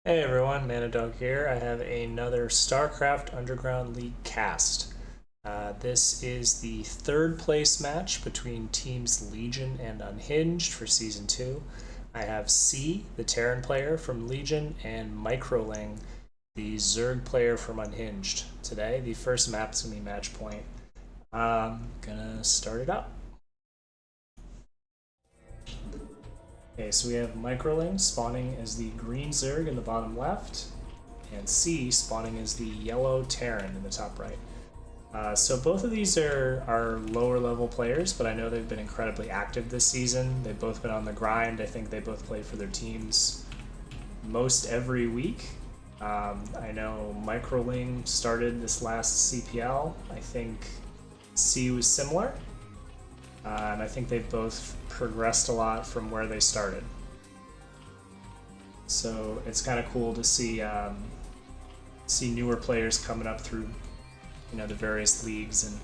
Hey everyone, Manadog here. I have another Starcraft Underground League cast. This is the third place match between teams Legion and Unhinged for Season 2. I have C, the Terran player from Legion, and Microling, the Zerg player from Unhinged. Today, the first map is going to be match point. I'm gonna start it up. Okay, so we have Microling spawning as the green Zerg in the bottom left, and C spawning as the yellow Terran in the top right. So both of these are lower level players, but I know they've been incredibly active this season. They've both been on the grind. I think they both play for their teams most every week. I know Microling started this last CPL. I think C was similar. And I think they've both progressed a lot from where they started. So it's kind of cool to see newer players coming up through the various leagues and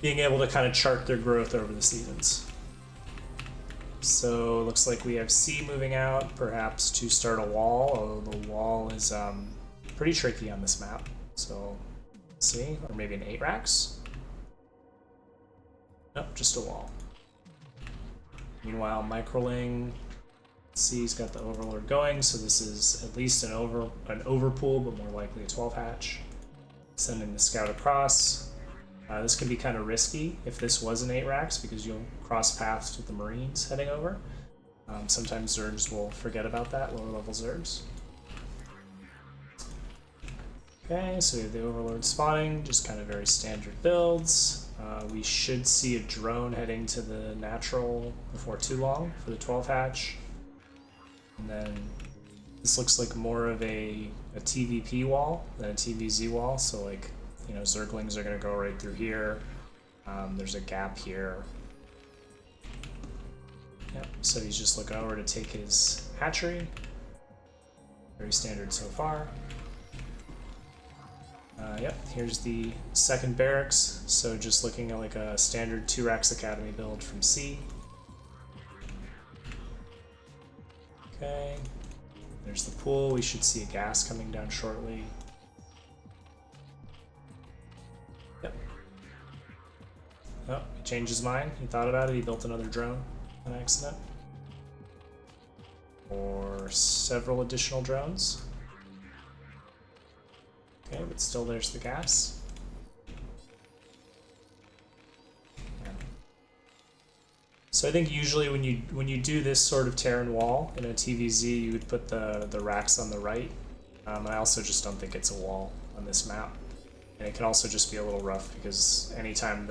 being able to kind of chart their growth over the seasons. So it looks like we have C moving out, perhaps to start a wall, although the wall is pretty tricky on this map. So C, or maybe an 8 racks. Nope, just a wall. Meanwhile, Microling, C's got the Overlord going, so this is at least an overpool, but more likely a 12 hatch. Sending the scout across. This could be kind of risky if this was an 8 racks because you'll cross paths with the Marines heading over. Sometimes Zergs will forget about that, lower level Zergs. Okay, so we have the Overlord spawning, just kind of very standard builds. We should see a drone heading to the natural before too long for the 12 hatch. And then this looks like more of a TVP wall than a TVZ wall, so like, Zerglings are going to go right through here. There's a gap here. Yep, so he's just looking over to take his hatchery. Very standard so far. Yep, here's the second barracks, so just looking at like a standard 2 racks academy build from C. Okay, there's the pool. We should see a gas coming down shortly. Yep. Oh, he changed his mind. He thought about it. He built another drone on accident. Or several additional drones. Okay, but still there's the gas. Yeah. So I think usually when you do this sort of Terran wall in a TVZ, you would put the racks on the right. I also just don't think it's a wall on this map, and it can also just be a little rough because anytime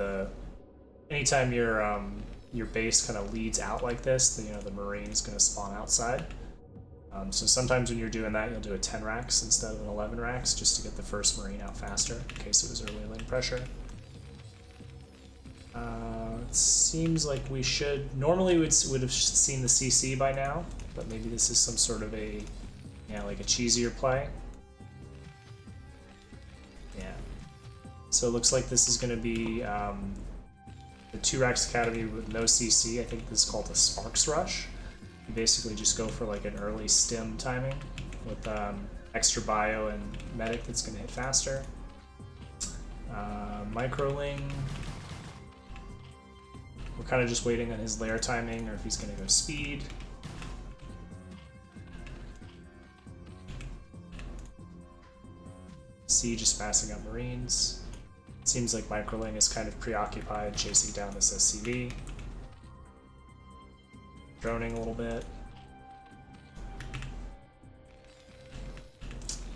your base kind of leads out like this, the Marine is going to spawn outside. So sometimes when you're doing that, you'll do a 10 racks instead of an 11 racks just to get the first Marine out faster in case it was early lane pressure. It seems like we should normally would have seen the CC by now, but maybe this is some sort of like a cheesier play. Yeah. So it looks like this is going to be the 2 racks academy with no CC. I think this is called a Sparks Rush. You basically just go for like an early stim timing with extra bio and medic that's going to hit faster. Microling, we're kind of just waiting on his lair timing or if he's going to go speed. C just passing up Marines. It seems like Microling is kind of preoccupied chasing down this SCV. Droning a little bit.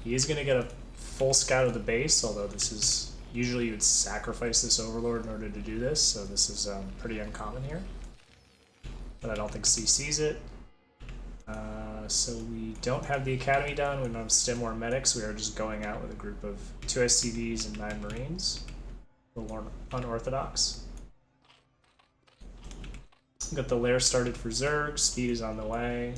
He is going to get a full scout of the base, although this is usually you would sacrifice this Overlord in order to do this, so this is pretty uncommon here. But I don't think C sees it. So we don't have the academy done, we don't have stim or medics, we are just going out with a group of 2 SCVs and 9 Marines. A little unorthodox. Got the lair started for Zerg, speed is on the way.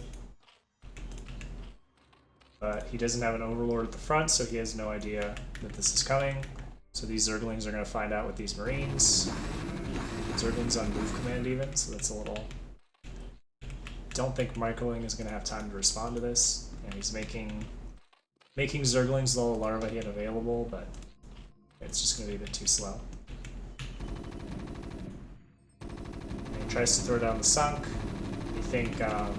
But he doesn't have an Overlord at the front, so he has no idea that this is coming. So these Zerglings are going to find out with these Marines. Zerglings on move command even, so that's a little... Don't think Microling is going to have time to respond to this. And he's making Zerglings with all the larvae he had available, but it's just going to be a bit too slow. And he tries to throw down the sunk. You think, I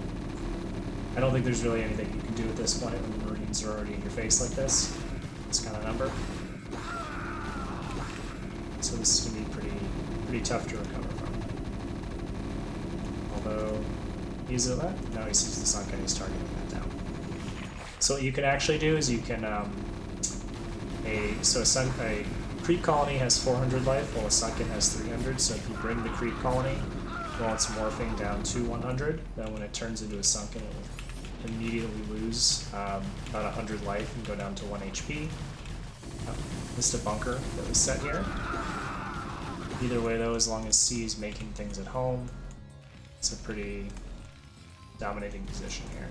don't think there's really anything you can do at this point when the Marines are already in your face like this. This kind of number. So this is going to be pretty tough to recover from. Although, he's at that? No, he sees the sunk and he's targeting that down. So what you can actually do is you can, a creep colony has 400 life, while a sunken has 300, so if you bring the creep colony while it's morphing down to 100, then when it turns into a sunken, it will immediately lose about 100 life and go down to 1 HP. Missed a bunker that was set here. Either way though, as long as C is making things at home, it's a pretty dominating position here.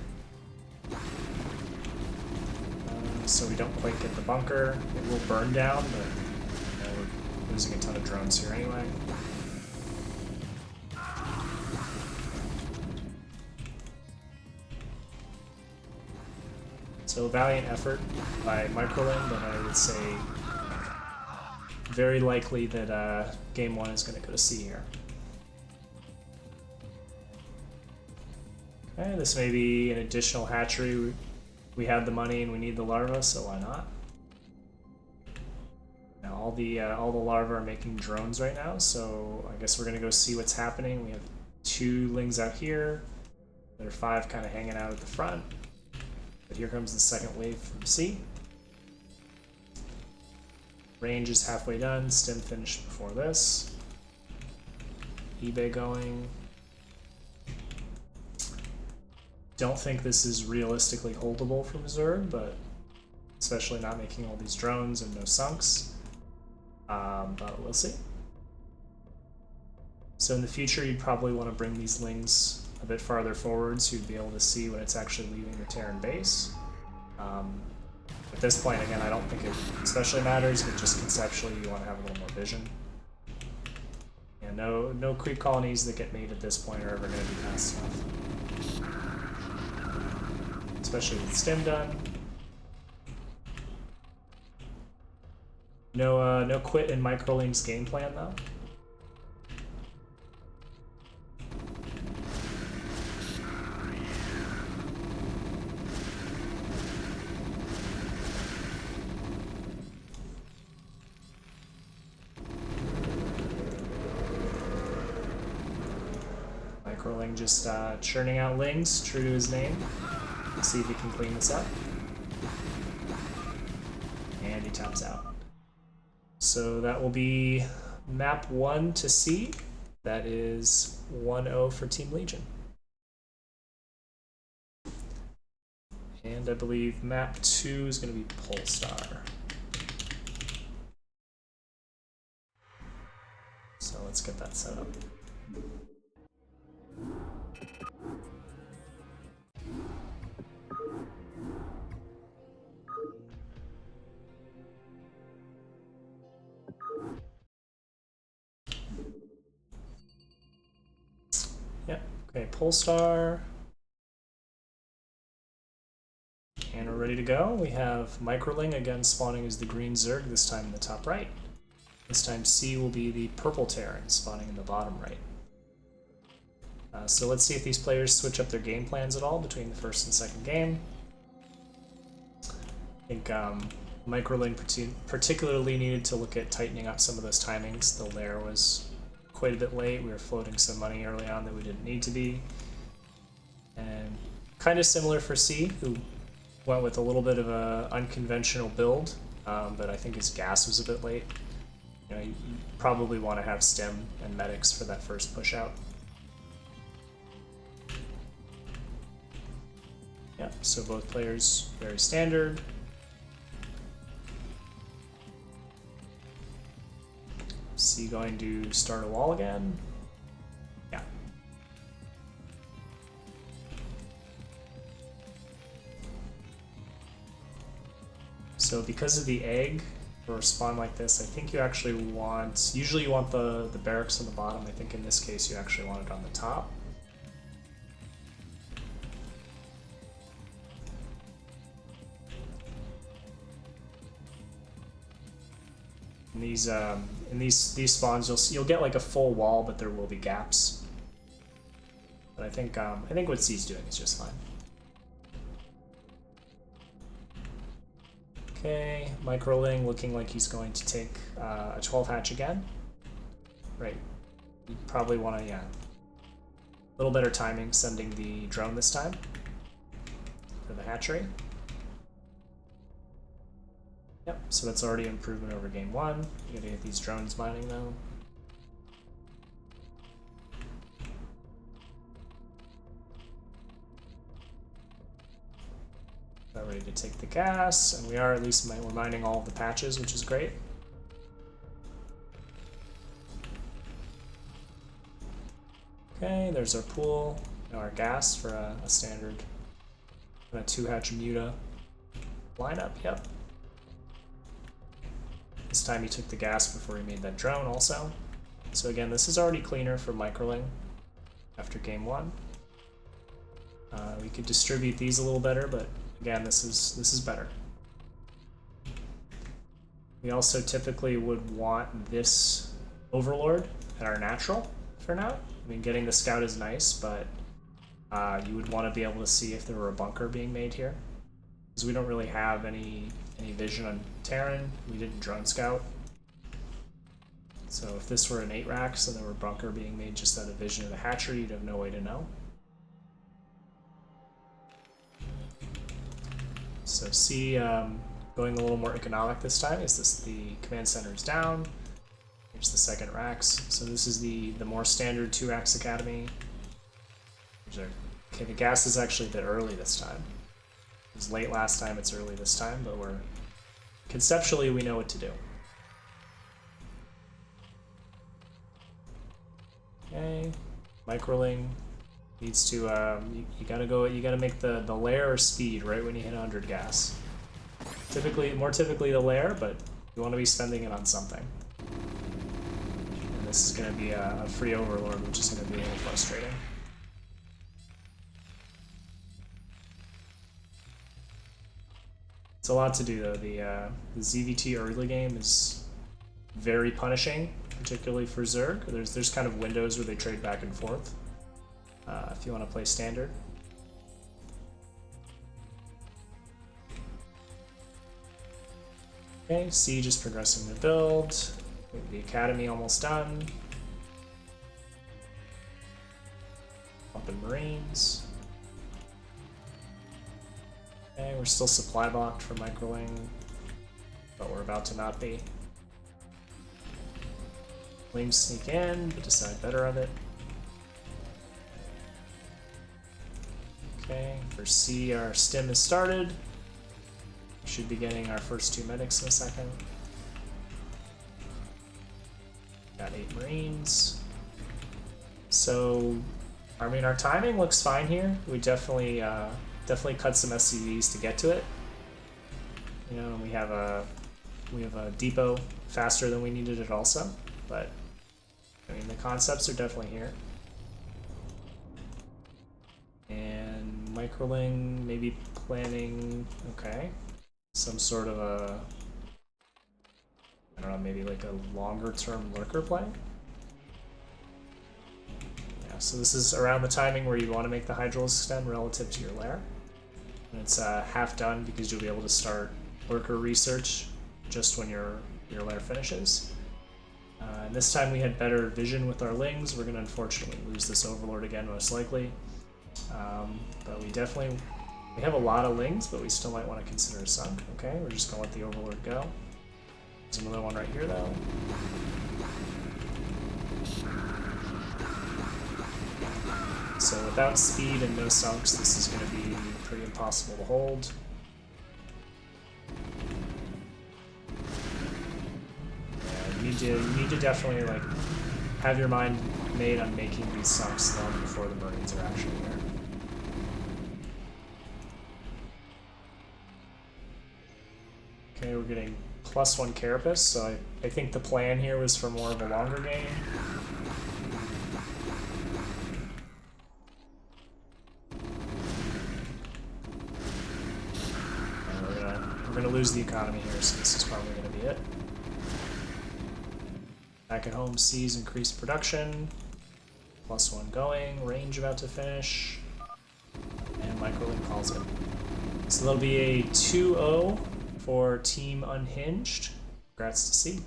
So we don't quite get the bunker. It will burn down, but we're losing a ton of drones here anyway. So valiant effort by microling, but I would say very likely that game 1 is going to go to C here. Okay, this may be an additional hatchery. We have the money and we need the larvae, so why not? Now all the larvae are making drones right now, so I guess we're gonna go see what's happening. We have 2 lings out here. There are 5 kind of hanging out at the front. But here comes the second wave from C. Range is halfway done. Stim finished before this. eBay going. Don't think this is realistically holdable from Zerg, but especially not making all these drones and no sunks. But we'll see. So in the future, you'd probably want to bring these lings a bit farther forward so you'd be able to see when it's actually leaving the Terran base. At this point, again, I don't think it especially matters, but just conceptually you want to have a little more vision. And no creep colonies that get made at this point are ever going to be fast enough. Especially with stim done. No quit in microling's game plan though. Microling just churning out lings, true to his name. Let's see if he can clean this up. And he taps out. So that will be map 1 to C. That is 1-0 for Team Legion. And I believe map 2 is going to be Polestar. So let's get that set up. Yep, okay, Polestar. And we're ready to go. We have Microling again spawning as the green Zerg, this time in the top right. This time C will be the purple Terran spawning in the bottom right. So let's see if these players switch up their game plans at all between the first and second game. I think Microling particularly needed to look at tightening up some of those timings. The lair was quite a bit late. We were floating some money early on that we didn't need to be. And kind of similar for C, who went with a little bit of an unconventional build, but I think his gas was a bit late. You know, you probably want to have stim and medics for that first push out. Yeah, so both players very standard. C going to start a wall again. Yeah. So because of the egg, for a spawn like this, I think you actually want, usually you want the barracks on the bottom. I think in this case you actually want it on the top. In these spawns, you'll get like a full wall, but there will be gaps. But I think what C's doing is just fine. Okay, microling looking like he's going to take a 12 hatch again. Right. You probably want to, yeah. A little better timing sending the drone this time for the hatchery. Yep, so that's already an improvement over game 1. You gotta get these drones mining though. About ready to take the gas, and we are at least we're mining all of the patches, which is great. Okay, there's our pool, our gas for a standard kind of 2-hatch muta lineup. Yep. This time he took the gas before he made that drone also. So again, this is already cleaner for microling after game 1. We could distribute these a little better, but again, this is better. We also typically would want this overlord at our natural for now. I mean, getting the scout is nice, but you would want to be able to see if there were a bunker being made here, because we don't really have any vision on Terran. We didn't drone scout. So if this were an 8 racks and there were a bunker being made just out of vision of the hatchery, you'd have no way to know. So C going a little more economic this time. Is this the command center is down? Here's the second racks. So this is the more standard 2 racks academy. Okay, the gas is actually a bit early this time. It was late last time, it's early this time, but conceptually we know what to do. Okay, microling needs to you gotta make the lair or speed right when you hit 100 gas. More typically the lair, but you want to be spending it on something. And this is gonna be a free overlord, which is gonna be a little frustrating. It's a lot to do though. The ZVT early game is very punishing, particularly for Zerg. There's kind of windows where they trade back and forth. If you want to play standard. Okay, C just progressing the build. The academy almost done. Pumping Marines. Okay, we're still supply blocked for microling, but we're about to not be. Wings sneak in, but decide better of it. Okay, for C, our stim is started. Should be getting our first 2 medics in a second. Got 8 Marines. So, I mean, our timing looks fine here. We definitely cut some SCVs to get to it. You know, and we have a depot faster than we needed it also, but I mean the concepts are definitely here. And microling maybe planning, okay, some sort of a, I don't know, maybe like a longer term lurker play. Yeah, so this is around the timing where you want to make the Hydrals extend relative to your lair. And it's half done because you'll be able to start lurker research just when your lair finishes. And this time we had better vision with our lings. We're going to unfortunately lose this overlord again, most likely. But we have a lot of lings, but we still might want to consider sunk. Okay, we're just going to let the overlord go. There's another one right here though. So without speed and no sunks, this is going to be pretty impossible to hold. Yeah, you need to definitely like have your mind made on making these sunks long before the Marines are actually there. Okay, we're getting +1 Carapace, so I think the plan here was for more of a longer game. We're gonna lose the economy here, so this is probably gonna be it. Back at home, C's increased production. +1 going, range about to finish. And microling calls it. So there'll be a 2-0 for Team Unhinged. Congrats to C.